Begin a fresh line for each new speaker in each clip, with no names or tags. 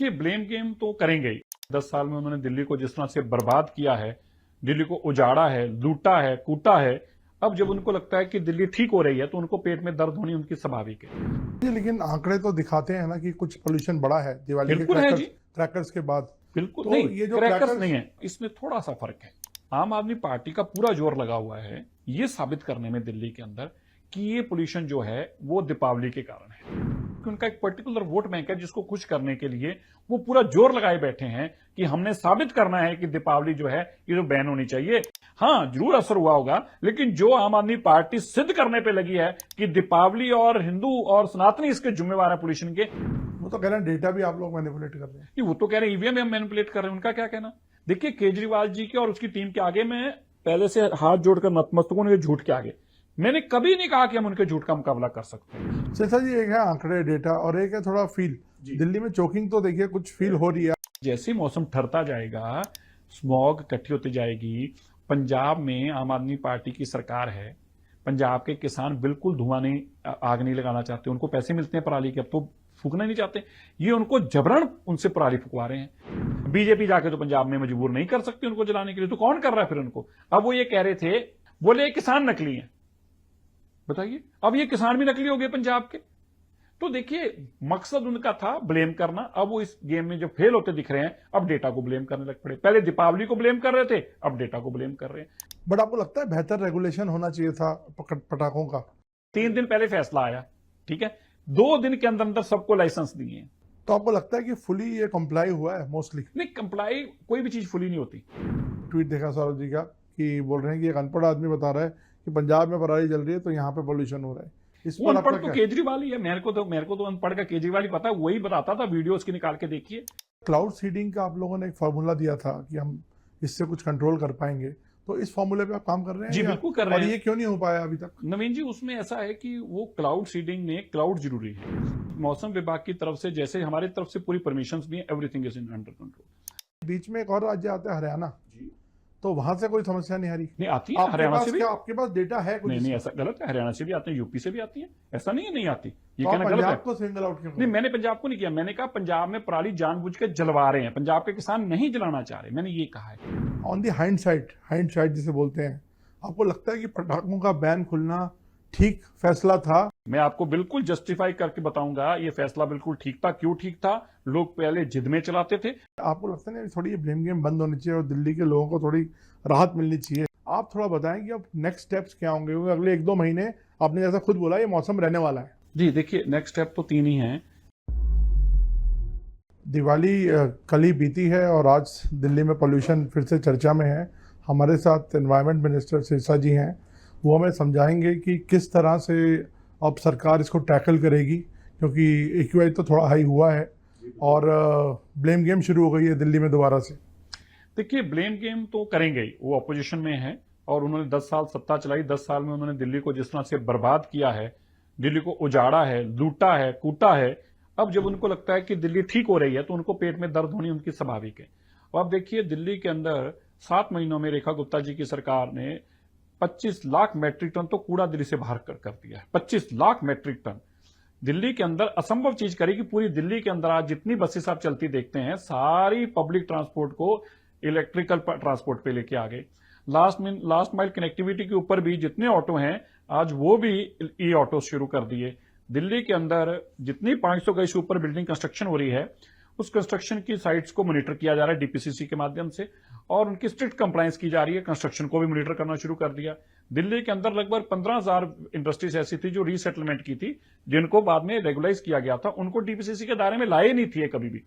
कि blame game तो करेंगे ही। 10 साल में उन्होंने दिल्ली को जिस तरह से बर्बाद किया है, दिल्ली को उजाड़ा है, लूटा है, कूटा है, अब जब उनको लगता है कि दिल्ली ठीक हो रही है तो उनको पेट में दर्द होनी उनकी स्वाभाविक है।
लेकिन आंकड़े तो दिखाते हैं ना कि कुछ पोल्यूशन बढ़ा है दिवाली के
बिल्कुल है जी,
क्रैकर्स के बाद।
बिल्कुल
तो
नहीं,
ये जो
क्रैकर्स नहीं है, इसमें थोड़ा सा फर्क है। आम आदमी पार्टी का पूरा जोर लगा हुआ है ये साबित करने में दिल्ली के अंदर कि ये पोल्यूशन जो है वो दीपावली के कारण है, कि उनका एक पर्टिकुलर वोट बैंक है जिसको खुश करने के लिए वो पूरा जोर लगाए बैठे हैं कि हमने साबित करना है कि दीपावली जो है ये तो बैन होनी चाहिए। हाँ, जरूर असर हुआ होगा, लेकिन जो आम आदमी पार्टी सिद्ध करने पे लगी है कि दीपावली और हिंदू और सनातनी इसके जिम्मेवार है पोल्यूशन के,
वो तो कह रहे हैं डेटा भी आप लोग मैनिपुलेट कर रहे हैं।
वो तो कह रहे हैं ईवीएम हम मैनिपुलेट कर रहे हैं, उनका क्या कहना। देखिए, केजरीवाल जी के और उसकी टीम के आगे मैं पहले से हाथ जोड़कर नतमस्तक हूं उनके झूठ के आगे। मैंने कभी नहीं कहा कि हम उनके झूठ का मुकाबला कर सकते हैं।
सिरसा जी, एक है आंकड़े डेटा और एक है थोड़ा फील। दिल्ली में चोकिंग तो देखिए कुछ फील हो रही है।
जैसे मौसम ठहरता जाएगा, स्मॉग इकट्ठी होती जाएगी। पंजाब में आम आदमी पार्टी की सरकार है, पंजाब के किसान बिल्कुल धुआं नहीं, आग नहीं लगाना चाहते, उनको पैसे मिलते हैं पराली के, अब तो फूकना नहीं चाहते, ये उनको जबरन उनसे पराली फुकवा रहे हैं। बीजेपी जाके तो पंजाब में मजबूर नहीं कर सकती उनको जलाने के लिए, तो कौन कर रहा है फिर उनको। अब वो ये कह रहे थे, बोले किसान नकली हैं, बताइए अब ये किसान भी नकली हो गए पंजाब के। तो देखिए, मकसद उनका था ब्लेम करना, अब वो इस गेम में जो फेल होते दिख रहे हैं अब डेटा को ब्लेम करने लग पड़े। पहले दीपावली को ब्लेम कर रहे थे, अब डेटा को ब्लेम कर रहे हैं।
बट आपको लगता है बेहतर रेगुलेशन होना चाहिए था पटाखों का?
3 दिन पहले फैसला आया, ठीक है, 2 दिन के अंदर अंदर सबको लाइसेंस दिए हैं।
तो आपको लगता है कि फुली ये कंप्लाई हुआ है? मोस्टली
नहीं, कंप्लाई कोई भी चीज फुली नहीं होती।
ट्वीट देखा सौरभ जी का कि बोल रहे हैं कि एक अनपढ़ आदमी बता रहा है कि पंजाब में पराली जल रही है तो यहाँ पे पोल्यूशन हो रहा है। इस
वो
पर
अनपढ़
आपका
तो केजरीवाल ही है, मेरे को तो अनपढ़ का केजरीवाल ही पता है, वही बताता था, वीडियो उसकी निकाल के देखिए।
क्लाउड सीडिंग का आप लोगों ने एक फार्मूला दिया था कि हम इससे कुछ कंट्रोल कर पाएंगे, तो इस फार्मूले पे आप काम कर रहे हैं?
जी बिल्कुल कर रहे हैं।
और ये क्यों नहीं हो पाया अभी तक?
नवीन जी, उसमें ऐसा है कि वो क्लाउड सीडिंग में क्लाउड जरूरी है। मौसम विभाग की तरफ से, जैसे हमारी तरफ से पूरी परमिशंस भी हैं, everything is in under control.
बीच में एक और राज्य आता है हरियाणा, तो वहां से कोई समस्या नहीं आ रही?
नहीं आती है, हरियाणा से भी।
आपके पास डेटा है कुछ?
नहीं, ऐसा गलत है, हरियाणा से भी आते हैं, यूपी से भी आती है, ऐसा नहीं है नहीं आती, ये
तो
कहना गलत है।
को सिंगल आउट क्यों?
नहीं, मैंने पंजाब को नहीं किया, मैंने कहा पंजाब में पराली जानबूझ के जलवा रहे हैं, पंजाब के किसान नहीं जलाना चाह रहे, मैंने ये कहा है।
ऑन दी हाइंडसाइट जिसे बोलते हैं, आपको लगता है कि पटाखों का बैन खुलना ठीक फैसला था?
मैं आपको बिल्कुल जस्टिफाई करके बताऊंगा, ये फैसला बिल्कुल ठीक था। क्यों ठीक था? लोग पहले जिद में चलाते थे।
आपको लगता नहीं थोड़ी ये ब्लेम गेम बंद होनी चाहिए और दिल्ली के लोगों को थोड़ी राहत मिलनी चाहिए? आप थोड़ा बताएं कि अब नेक्स्ट स्टेप्स क्या होंगे, क्योंकि अगले 1-2 महीने आपने जैसा खुद बोला ये मौसम रहने वाला है।
जी देखिए, नेक्स्ट स्टेप तो 3 ही हैं।
दिवाली कल ही बीती है और आज दिल्ली में पोल्यूशन फिर से चर्चा में है। हमारे साथ एनवायरनमेंट मिनिस्टर सिरसा जी हैं, वो हमें समझाएंगे कि किस तरह से अब सरकार इसको टैकल करेगी, क्योंकि एक्यूआई तो थोड़ा हाई हुआ है और ब्लेम गेम शुरू हो गई है दिल्ली में दोबारा से।
देखिए, ब्लेम गेम तो करेंगे ही, वो अपोजिशन में है और उन्होंने 10 साल सत्ता चलाई, 10 साल में उन्होंने दिल्ली को जिस तरह से बर्बाद किया है, दिल्ली को उजाड़ा है, लूटा है, कूटा है, अब जब उनको लगता है कि दिल्ली ठीक हो रही है तो उनको पेट में दर्द होनी उनकी स्वाभाविक है। और अब देखिए, दिल्ली के अंदर 7 महीनों में रेखा गुप्ता जी की सरकार ने 25 लाख मैट्रिक टन तो कूड़ा दिल्ली से बाहर कर दिया है। 25 लाख मैट्रिक टन दिल्ली के अंदर असंभव चीज करी कि पूरी दिल्ली के अंदर आज जितनी बसेस आप चलती देखते हैं, सारी पब्लिक ट्रांसपोर्ट को इलेक्ट्रिकल ट्रांसपोर्ट पे लेके आ गए। लास्ट माइल कनेक्टिविटी के ऊपर भी जितने ऑटो हैं आज वो भी ई ऑटो शुरू कर दिए। दिल्ली के अंदर जितनी 500 गज से ऊपर बिल्डिंग कंस्ट्रक्शन हो रही है, उस कंस्ट्रक्शन की साइट्स को मॉनिटर किया जा रहा है डीपीसीसी के माध्यम से और उनकी स्ट्रिक्ट कंप्लायंस की जा रही है। कंस्ट्रक्शन को भी मॉनिटर करना शुरू कर दिया। दिल्ली के अंदर लगभग 15,000 इंडस्ट्रीज ऐसी थी जो रीसेटलमेंट की थी, जिनको बाद में रेगुलाइज किया गया था, उनको डीपीसीसी के दायरे में लाए नहीं थी कभी भी।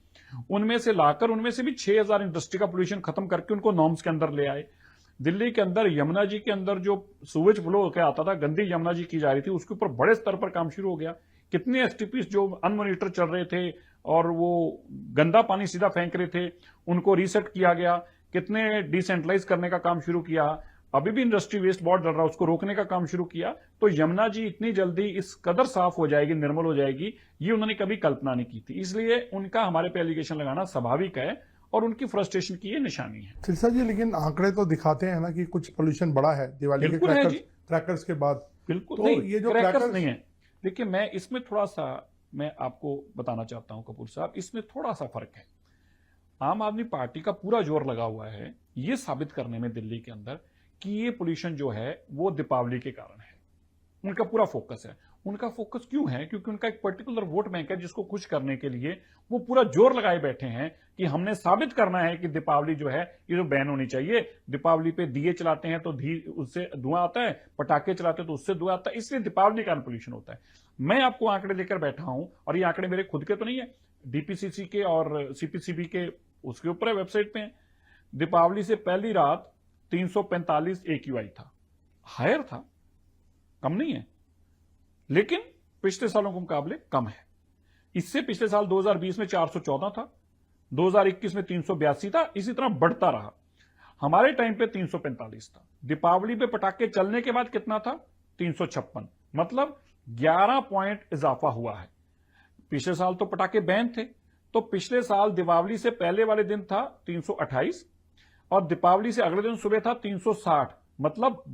उनमें से लाकर उनमें से भी 6,000 इंडस्ट्री का पोल्यूशन खत्म करके उनको नॉर्म्स के अंदर ले आए। दिल्ली के अंदर यमुना जी के अंदर जो सूवेज फ्लो होकर आता था, गंदी यमुना जी की जा रही थी, उसके ऊपर बड़े स्तर पर काम शुरू हो गया। कितने एसटीपीस जो अनमॉनिटर चल रहे थे और वो गंदा पानी सीधा फेंक रहे थे, उनको रीसेट किया गया। कितने डिसेंट्रलाइज करने का काम शुरू किया। अभी भी इंडस्ट्री वेस्ट बहुत डर रहा है, उसको रोकने का काम शुरू किया। तो यमुना जी इतनी जल्दी इस कदर साफ हो जाएगी, निर्मल हो जाएगी, ये उन्होंने कभी कल्पना नहीं की थी। इसलिए उनका हमारे पे एलिगेशन लगाना स्वाभाविक है और उनकी फ्रस्ट्रेशन की ये निशानी है।
सिरसा जी, लेकिन आंकड़े तो दिखाते हैं ना कि कुछ पोल्यूशन बढ़ा है दिवाली के क्रैकर्स के बाद।
बिल्कुल
तो
नहीं,
ये जो
क्रैकर्स नहीं है। देखिए, मैं इसमें थोड़ा सा मैं आपको बताना चाहता हूं कपूर साहब, इसमें थोड़ा सा फर्क है। आम आदमी पार्टी का पूरा जोर लगा हुआ है ये साबित करने में दिल्ली के अंदर कि ये पोल्यूशन जो है वो दीपावली के कारण है। उनका पूरा फोकस है। उनका फोकस क्यों है? क्योंकि उनका एक पर्टिकुलर वोट बैंक है जिसको खुश करने के लिए वो पूरा जोर लगाए बैठे हैं कि हमने साबित करना है कि दीपावली जो है ये जो बैन होनी चाहिए। दीपावली पे दिए चलाते हैं तो उससे धुआं आता है, पटाखे चलाते हैं तो उससे धुआं आता है, इसलिए दीपावली का पोल्यूशन होता है। मैं आपको आंकड़े लेकर बैठा हूं और ये आंकड़े मेरे खुद के तो नहीं है, डीपीसीसी के और सीपीसीबी के उसके ऊपर है, वेबसाइट पे है। दीपावली से पहली रात 345 AQI था, हायर था, कम नहीं है, लेकिन पिछले सालों के मुकाबले कम है। इससे पिछले साल 2020 में 414 था, 2021 में 382 था, इसी तरह बढ़ता रहा। हमारे टाइम पे 345 था। दीपावली पे पटाखे चलने के बाद कितना था? 356, मतलब 11 पॉइंट इजाफा हुआ है। पिछले साल तो पटाखे बैन थे, तो पिछले साल दीपावली से पहले वाले दिन था 328 और दीपावली से अगले दिन सुबह था 360, मतलब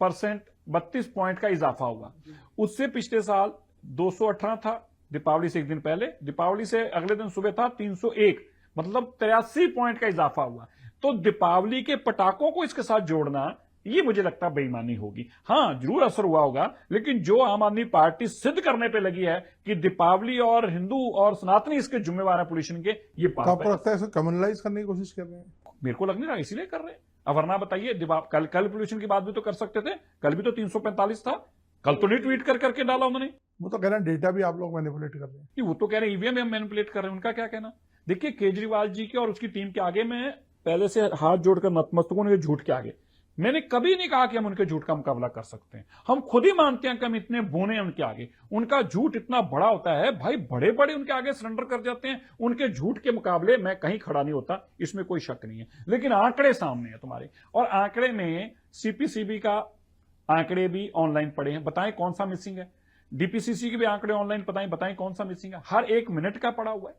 32 पॉइंट का इजाफा हुआ। उससे पिछले साल 218 था, दीपावली से एक दिन पहले, दीपावली से अगले दिन सुबह था 301, मतलब 83 पॉइंट का इजाफा हुआ। तो दीपावली के पटाखों को इसके साथ जोड़ना ये मुझे लगता बेईमानी होगी। हां, जरूर असर हुआ होगा, लेकिन जो आम आदमी पार्टी सिद्ध करने पे लगी है कि दीपावली और हिंदू और सनातनी इसके जिम्मेवार है पोल्यूशन के, ये
तो आपको लगता है इसे कम्युनलाइज करने की कोशिश कर रहे हैं?
मेरे को लग नहीं रहा, इसीलिए कर रहे हैं। अब वरना बताइए, कल पोल्यूशन की बात भी तो कर सकते थे, कल भी तो 345 था, कल तो नहीं ट्वीट करके डाला उन्होंने।
वो तो कह रहे हैं डेटा भी आप लोग मैनिपुलेट कर रहे हैं।
वो तो कह रहे हैं ईवीएम हम मैनिपुलेट कर रहे हैं, उनका क्या कहना। देखिए, केजरीवाल जी के और उसकी टीम के आगे मैं पहले से हाथ जोड़कर नतमस्तक हूं, झूठ के आगे। मैंने कभी नहीं कहा कि हम उनके झूठ का मुकाबला कर सकते हैं। हम खुद ही मानते हैं कि हम इतने बोने हैं उनके आगे। उनका झूठ इतना बड़ा होता है, भाई बड़े बड़े उनके आगे सरेंडर कर जाते हैं। उनके झूठ के मुकाबले मैं कहीं खड़ा नहीं होता, इसमें कोई शक नहीं है। लेकिन आंकड़े सामने हैं तुम्हारे, और आंकड़े में सीपीसीबी का आंकड़े भी ऑनलाइन पड़े हैं। बताएं कौन सा मिसिंग है? डीपीसीसी के भी आंकड़े ऑनलाइन बताएं कौन सा मिसिंग है? हर 1 मिनट का पड़ा हुआ है।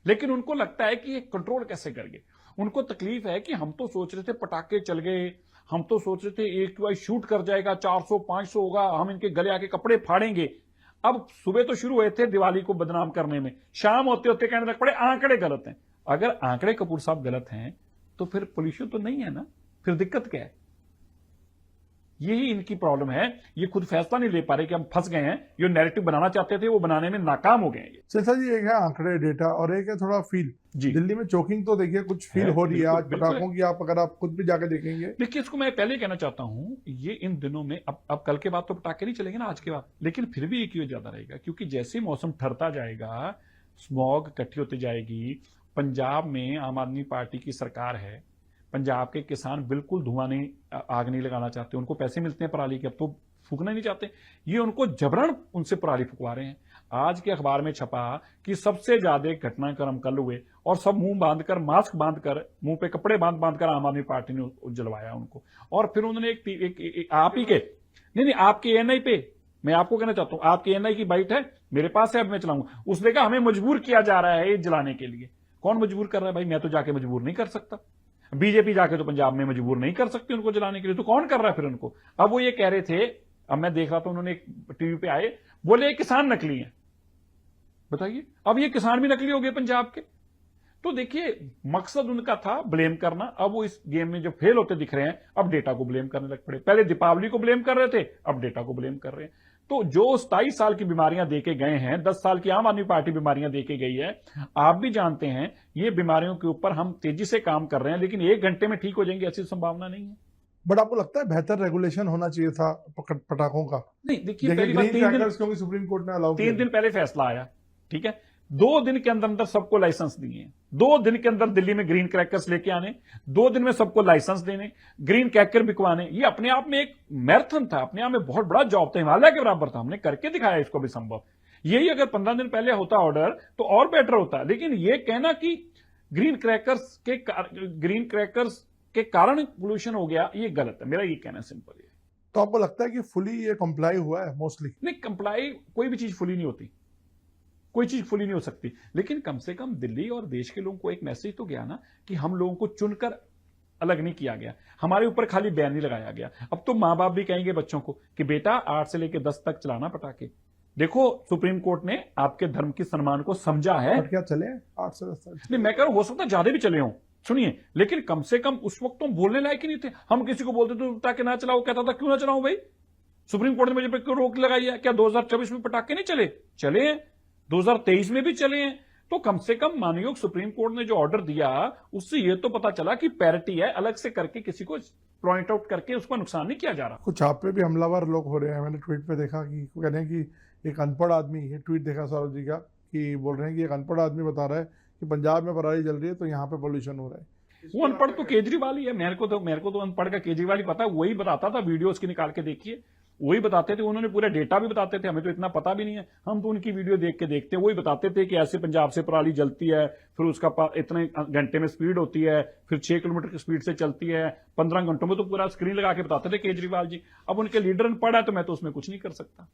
लेकिन उनको लगता है कि ये कंट्रोल कैसे करेंगे। उनको तकलीफ है कि हम तो सोच रहे थे पटाखे चल गए, हम तो सोच रहे थे AQI शूट कर जाएगा, 400-500 होगा, हम इनके गले आके कपड़े फाड़ेंगे। अब सुबह तो शुरू हुए थे दिवाली को बदनाम करने में, शाम होते होते कहने लग पड़े आंकड़े गलत हैं। अगर आंकड़े कपूर साहब गलत हैं तो फिर पोल्यूशन तो नहीं है ना, फिर दिक्कत क्या है? यही इनकी प्रॉब्लम है। ये खुद फैसला नहीं ले पा रहे कि हम फंस गए हैं। जो नैरेटिव बनाना चाहते थे वो बनाने में नाकाम हो गए हैं।
सिरसा जी, एक है आंकड़े डेटा और एक है थोड़ा फील।
जी,
दिल्ली में चोकिंग तो देखिए कुछ फील हो रही है आज
बिल्कुल,
पटाखों की, आप अगर आप खुद भी जाके देखेंगे।
देखिए, इसको मैं पहले कहना चाहता हूं, ये इन दिनों में अब कल के बाद तो पटाखे नहीं चलेंगे ना, आज के बाद, लेकिन फिर भी AQI ज्यादा रहेगा, क्योंकि जैसे मौसम ठहरता जाएगा, स्मॉग इकट्ठी होती जाएगी। पंजाब में आम आदमी पार्टी की सरकार है, पंजाब के किसान बिल्कुल धुआं नहीं, आग नहीं लगाना चाहते। उनको पैसे मिलते हैं पराली के, अब तो फूकना नहीं चाहते। ये उनको जबरन उनसे पराली फुकवा रहे हैं। आज के अखबार में छपा कि सबसे ज्यादा घटनाक्रम कल हुए और सब मुंह बांधकर, मास्क बांधकर, मुंह पे कपड़े बांधकर आम आदमी पार्टी ने जलवाया उनको। और फिर उन्होंने एक आप ही के नहीं आपके ANI पे, मैं आपको कहना चाहता हूं, आपके ANI की बाइट है मेरे पास है, अब मैं चलाऊंगा। उसने कहा हमें मजबूर किया जा रहा है ये जलाने के लिए। कौन मजबूर कर रहा है भाई? मैं तो जाके मजबूर नहीं कर सकता। बीजेपी जाके तो पंजाब में मजबूर नहीं कर सकती उनको जलाने के लिए, तो कौन कर रहा है फिर उनको? अब वो ये कह रहे थे, अब मैं देख रहा था, उन्होंने टीवी पे आए, बोले किसान नकली हैं। बताइए, अब ये किसान भी नकली हो गए पंजाब के। तो देखिए, मकसद उनका था ब्लेम करना। अब वो इस गेम में जब फेल होते दिख रहे हैं, अब डेटा को ब्लेम करने लग पड़े। पहले दीपावली को ब्लेम कर रहे थे, अब डेटा को ब्लेम कर रहे हैं। तो जो 27 साल की बीमारियां देके गए हैं, 10 साल की आम आदमी पार्टी बीमारियां देके गई है, आप भी जानते हैं, ये बीमारियों के ऊपर हम तेजी से काम कर रहे हैं, लेकिन 1 घंटे में ठीक हो जाएंगे ऐसी संभावना नहीं है।
बट आपको लगता है बेहतर रेगुलेशन होना चाहिए था पटाखों का?
नहीं, देखिए, पहली बात, 3 दिन,
क्योंकि सुप्रीम कोर्ट ने अलाउ
3 दिन पहले फैसला आया, ठीक है। 2 दिन के अंदर अंदर सबको लाइसेंस दिए हैं। 2 दिन के अंदर दिल्ली में ग्रीन क्रैकर्स लेके आने, 2 दिन में सबको लाइसेंस देने, ग्रीन क्रैकर बिकवाने। ये अपने आप में एक मैराथन था, अपने आप में बहुत बड़ा जॉब था, हिमालय के बराबर था। हमने करके दिखाया इसको भी संभव। यही अगर 15 दिन पहले होता ऑर्डर तो और बेटर होता। लेकिन ये कहना कि ग्रीन क्रैकर्स के कारण पोल्यूशन हो गया, ये गलत है। मेरा ये कहना सिंपल है।
तो आपको लगता है कि फुली ये कंप्लाई हुआ है? मोस्टली
नहीं, कंप्लाई कोई भी चीज फुली नहीं होती, कोई चीज फुली नहीं हो सकती। लेकिन कम से कम दिल्ली और देश के लोगों को एक मैसेज तो गया ना कि हम लोगों को चुनकर अलग नहीं किया गया, हमारे ऊपर खाली बैन नहीं लगाया गया। अब तो मां बाप भी कहेंगे बच्चों को कि बेटा 8 से लेकर 10 तक चलाना पटाखे, देखो सुप्रीम कोर्ट ने आपके धर्म की सम्मान को समझा है।
बट क्या चले 8 से 10 साल?
नहीं, मैं कह रहा हूं हो सकता है ज्यादा भी चले हों, सुनिए, लेकिन कम से कम उस वक्त तो हम बोलने लायक ही नहीं थे। हम किसी को बोलते थे पटाखे ना चलाओ, कहता था क्यों ना चलाऊं भाई, सुप्रीम कोर्ट ने मुझे पे क्यों रोक लगाई है? क्या 2024 में पटाखे नहीं चले? चले हैं, 2023 में भी चले हैं। तो कम से कम माननीय सुप्रीम कोर्ट ने जो ऑर्डर दिया उससे यह तो पता चला कि पैरिटी है, अलग से करके किसी को पॉइंट आउट करके उसका नुकसान नहीं किया जा रहा।
कुछ आप पे भी हमलावर लोग हो रहे हैं। मैंने ट्वीट पे देखा कि कह रहे हैं कि एक अनपढ़ आदमी, ये ट्वीट देखा सौरभ जी का, कि बोल रहे हैं कि एक अनपढ़ आदमी बता रहा है कि पंजाब में पराली जल रही है तो यहाँ पे पोल्यूशन हो रहा है।
वो अनपढ़ तो केजरीवाल ही है। मेरे को तो अनपढ़ का केजरीवाल ही पता है, वही बताता था, वीडियो उसकी निकाल के देखिए, वही बताते थे, उन्होंने पूरा डेटा भी बताते थे, हमें तो इतना पता भी नहीं है, हम तो उनकी वीडियो देख के देखते हैं। वही बताते थे कि ऐसे पंजाब से पराली जलती है, फिर उसका इतने घंटे में स्पीड होती है, फिर 6 किलोमीटर की स्पीड से चलती है, 15 घंटों में, तो पूरा स्क्रीन लगा के बताते थे केजरीवाल जी। अब उनके लीडर अनपढ़ है तो मैं तो उसमें कुछ नहीं कर सकता।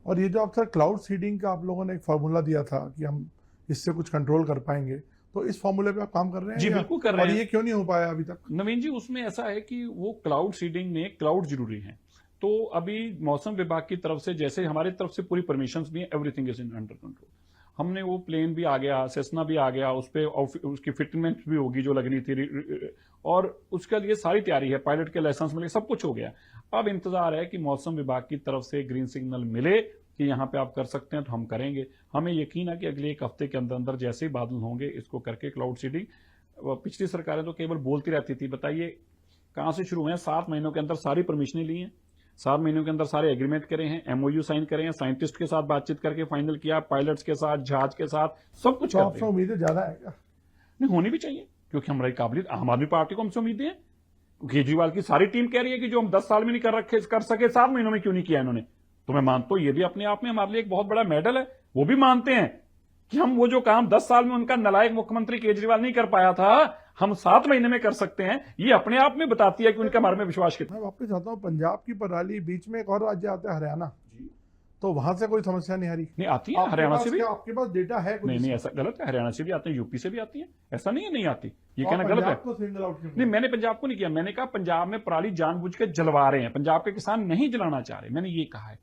और ये जो आप सर क्लाउड सीडिंग का आप लोगों ने एक फार्मूला दिया था कि हम इससे कुछ कंट्रोल कर पाएंगे, तो इस फार्मूले पे आप काम कर रहे हैं?
जी बिल्कुल कर रहे हैं।
और ये क्यों नहीं हो पाया अभी तक?
नवीन जी, उसमें ऐसा है कि वो क्लाउड सीडिंग में क्लाउड जरूरी है। तो अभी मौसम विभाग की तरफ से, जैसे हमारी तरफ से पूरी परमिशंस भी है, everything is in under control. हमने वो प्लेन भी आ गया, सेस्ना भी आ गया, उस पर उसकी फिटमेंट भी होगी जो लगनी थी, और उसके लिए सारी तैयारी है, पायलट के लाइसेंस मिले, सब कुछ हो गया। अब इंतजार है कि मौसम विभाग की तरफ से ग्रीन सिग्नल मिले कि यहां पे आप कर सकते हैं, तो हम करेंगे। हमें यकीन है कि अगले 1 हफ्ते के अंदर अंदर जैसे ही बादल होंगे इसको करके क्लाउड सीडिंग। पिछली सरकारें तो केवल बोलती रहती थी, बताइए कहां से शुरू हुए हैं? 7 महीनों के अंदर सारी परमिशनें ली हैं, 7 महीनों के अंदर सारे एग्रीमेंट करे हैं, एमओयू साइन करे हैं, साइंटिस्ट के साथ बातचीत करके फाइनल किया, पायलट्स के साथ, जहाज के साथ, सब कुछ
तो
कर
आपसे
दिया।
उम्मीदें ज्यादा है क्या?
नहीं, होनी भी चाहिए, क्योंकि हमारी काबिलियत, आम आदमी पार्टी को हमसे उम्मीदें हैं। केजरीवाल की सारी टीम कह रही है कि जो हम 10 साल में नहीं कर सके 7 महीनों में क्यों नहीं किया इन्होंने। तो मैं मानता हूं ये भी अपने आप में हमारे लिए एक बहुत बड़ा मेडल है। वो भी मानते हैं कि हम वो जो काम 10 साल में उनका नालायक मुख्यमंत्री केजरीवाल नहीं कर पाया था, हम 7 महीने में कर सकते हैं। ये अपने आप में बताती है कि उनके हमारे में विश्वास कितना।
मैं वापस आता हूँ, पंजाब की पराली, बीच में एक और राज्य आता है हरियाणा, तो वहां से कोई समस्या नहीं आ रही?
नहीं आती है, हरियाणा से भी।
आपके पास डेटा है कुछ?
नहीं, ऐसा गलत है, हरियाणा से भी आते हैं, यूपी से भी आती है, ऐसा नहीं है नहीं आती, ये
तो
कहना गलत है।
को सिंगल आउट क्यों?
नहीं, मैंने पंजाब को नहीं किया, मैंने कहा पंजाब में पराली जानबूझ के जलवा रहे हैं, पंजाब के किसान नहीं जलाना चाह रहे, मैंने ये कहा है।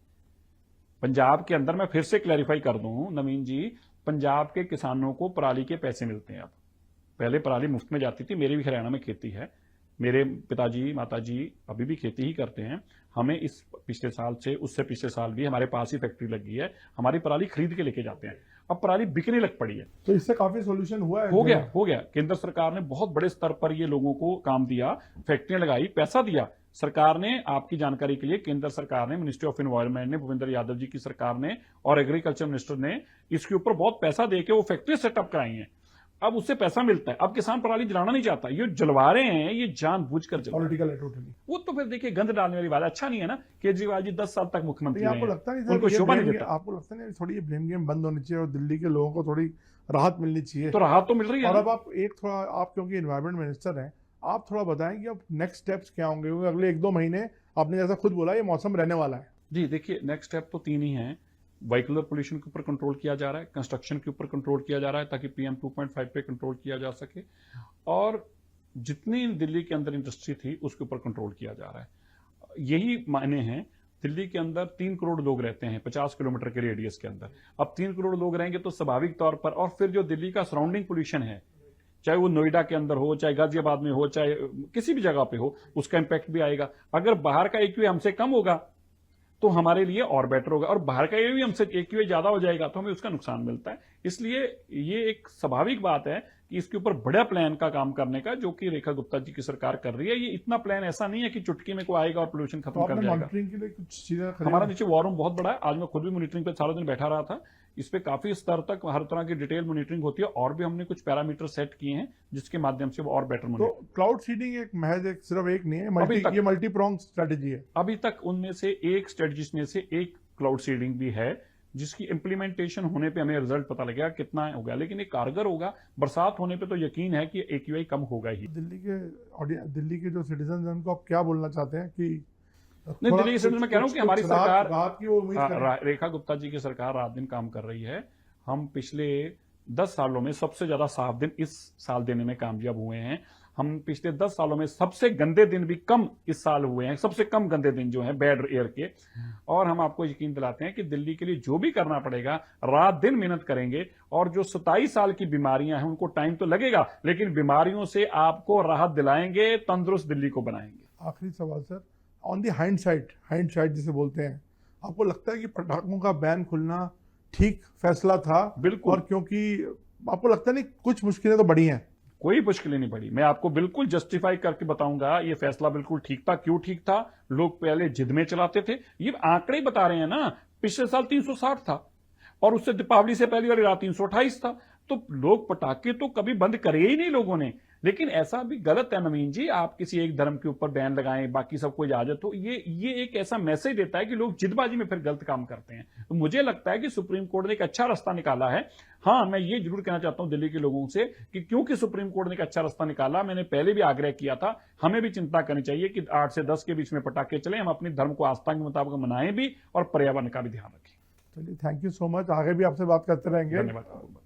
पंजाब के अंदर, मैं फिर से क्लैरिफाई कर दूं नवीन जी, पंजाब के किसानों को पराली के पैसे मिलते हैं। अब पहले पराली मुफ्त में जाती थी, मेरी भी हरियाणा में खेती है, मेरे पिताजी माताजी अभी भी खेती ही करते हैं। हमें इस पिछले साल से, उससे पिछले साल भी हमारे पास ही फैक्ट्री लगी है, हमारी पराली खरीद के लेके जाते हैं। अब पराली बिकने लग पड़ी है,
तो इससे काफी सोल्यूशन हुआ है?
हो गया। केंद्र सरकार ने बहुत बड़े स्तर पर ये लोगों को काम दिया, फैक्ट्रियां लगाई, पैसा दिया सरकार ने। आपकी जानकारी के लिए, केंद्र सरकार ने, मिनिस्ट्री ऑफ एनवायरनमेंट ने, भूपेंद्र यादव जी की सरकार ने और एग्रीकल्चर मिनिस्टर ने इसके ऊपर बहुत पैसा देके वो फैक्ट्री सेटअप कराई है। अब उससे पैसा मिलता है। अब किसान पराली जलाना नहीं चाहता, ये जलवा रहे हैं, ये जानबूझकर जलवा रहे हैं।
पॉलिटिकल है टोटली।
वो तो फिर देखिए गंद डालने वाली बात, अच्छा नहीं है ना। केजरीवाल जी 10 साल तक मुख्यमंत्री
तो
रहे
आपको
हैं,
लगता नहीं
उनको शोभा नहीं देता।
आपको लगता नहीं थोड़ी ये ब्लेम गेम बंद होनी चाहिए और दिल्ली के लोगों को थोड़ी राहत मिलनी चाहिए?
तो राहत तो मिल रही है
और
ना।
अब आप आप क्योंकि एनवायरमेंट मिनिस्टर हैं, आप थोड़ा बताएं कि अब नेक्स्ट स्टेप्स क्या होंगे, क्योंकि अगले 1-2 महीने आपने जैसा खुद बोला ये मौसम रहने वाला है।
जी देखिए, नेक्स्ट स्टेप तो 3 ही हैं। व्हीकलर पोल्यूशन के ऊपर कंट्रोल किया जा रहा है, कंस्ट्रक्शन के ऊपर कंट्रोल किया जा रहा है ताकि PM 2.5 पे कंट्रोल किया जा सके, और जितनी दिल्ली के अंदर इंडस्ट्री थी उसके ऊपर कंट्रोल किया जा रहा है। यही मायने हैं। दिल्ली के अंदर 3 करोड़ लोग रहते हैं 50 किलोमीटर के रेडियस के अंदर। अब 3 करोड़ लोग रहेंगे तो स्वाभाविक तौर पर, और फिर जो दिल्ली का सराउंडिंग पोल्यूशन है, चाहे वो नोएडा के अंदर हो, चाहे गाजियाबाद में हो, चाहे किसी भी जगह पे हो, उसका इंपैक्ट भी आएगा। अगर बाहर का AQI हमसे कम होगा तो हमारे लिए और बेटर होगा, और बाहर का भी हमसे AQI ज्यादा हो जाएगा तो हमें उसका नुकसान मिलता है। इसलिए ये एक स्वाभाविक बात है कि इसके ऊपर बड़ा प्लान का काम करने का, जो कि रेखा गुप्ता जी की सरकार कर रही है। ये इतना प्लान ऐसा नहीं है कि चुटकी में कोई आएगा और पोल्यूशन खत्म कर जाएगा।
मॉनिटरिंग के लिए कुछ चीजें
हमारा नीचे वॉर रूम बहुत बड़ा है, आज मैं खुद भी मॉनिटरिंग पे सारा दिन बैठा रहा था। इस पे काफी स्तर तक हर तरह की डिटेल मॉनिटरिंग होती है, और भी हमने कुछ पैरामीटर सेट किए हैं जिसके माध्यम से वो और बेटर
तो
मॉनिटरिंग।
क्लाउड सीडिंग एक महज सिर्फ एक नहीं है, ये मल्टी प्रोंग स्ट्रेटेजी है।
अभी तक उनमें से एक स्ट्रेटजीज में से एक क्लाउड सीडिंग भी है, जिसकी इंप्लीमेंटेशन होने पे हमें रिजल्ट पता लगेगा कितना होगा, लेकिन ये कारगर होगा। बरसात होने पे तो यकीन है कि AQI कम होगा ही।
दिल्ली के जो सिटीजन हैं उनको आप क्या बोलना चाहते हैं कि
नहीं, दिल्ली के सिटीजन में कह रहा हूं कि हमारी सरकार,
राहत की वो उम्मीद करें?
रेखा गुप्ता जी की सरकार रात दिन काम कर रही है। हम पिछले 10 सालों में सबसे ज्यादा साफ दिन इस साल देने में कामयाब हुए हैं। हम पिछले 10 सालों में सबसे गंदे दिन भी कम इस साल हुए हैं, सबसे कम गंदे दिन जो हैं बैड एयर के। और हम आपको यकीन दिलाते हैं कि दिल्ली के लिए जो भी करना पड़ेगा, रात दिन मेहनत करेंगे। और जो 27 साल की बीमारियां हैं उनको टाइम तो लगेगा, लेकिन बीमारियों से आपको राहत दिलाएंगे, तंदुरुस्त दिल्ली को बनाएंगे।
आखिरी सवाल सर, ऑन दी हाइंडसाइट जिसे बोलते हैं, आपको लगता है कि पटाखों का बैन खुलना ठीक फैसला था?
बिल्कुल।
और क्योंकि आपको लगता नहीं कुछ मुश्किलें तो बढ़ी हैं?
कोई मुश्किलें नहीं पड़ी। मैं आपको बिल्कुल जस्टिफाई करके बताऊंगा, ये फैसला बिल्कुल ठीक था। क्यों ठीक था? लोग पहले जिद में चलाते थे। ये आंकड़े बता रहे हैं ना, पिछले साल 360 था और उससे दीपावली से पहली वाली रात 328 था। तो लोग पटाखे तो कभी बंद करे ही नहीं लोगों ने। लेकिन ऐसा भी गलत है नवीन जी, आप किसी एक धर्म के ऊपर बैन लगाएं, बाकी सबको इजाजत हो, ये एक ऐसा मैसेज देता है कि लोग जिदबाजी में फिर गलत काम करते हैं। तो मुझे लगता है कि सुप्रीम कोर्ट ने एक अच्छा रास्ता निकाला है। हाँ, मैं ये जरूर कहना चाहता हूं दिल्ली के लोगों से कि क्योंकि सुप्रीम कोर्ट ने एक अच्छा रास्ता निकाला, मैंने पहले भी आग्रह किया था, हमें भी चिंता करनी चाहिए कि 8 से 10 के बीच में पटाखे चले, हम अपनी धर्म को आस्था के मुताबिक मनाएं भी और पर्यावरण का भी ध्यान रखें।
चलिए, थैंक यू सो मच। आगे भी आपसे बात करते रहेंगे।
धन्यवाद।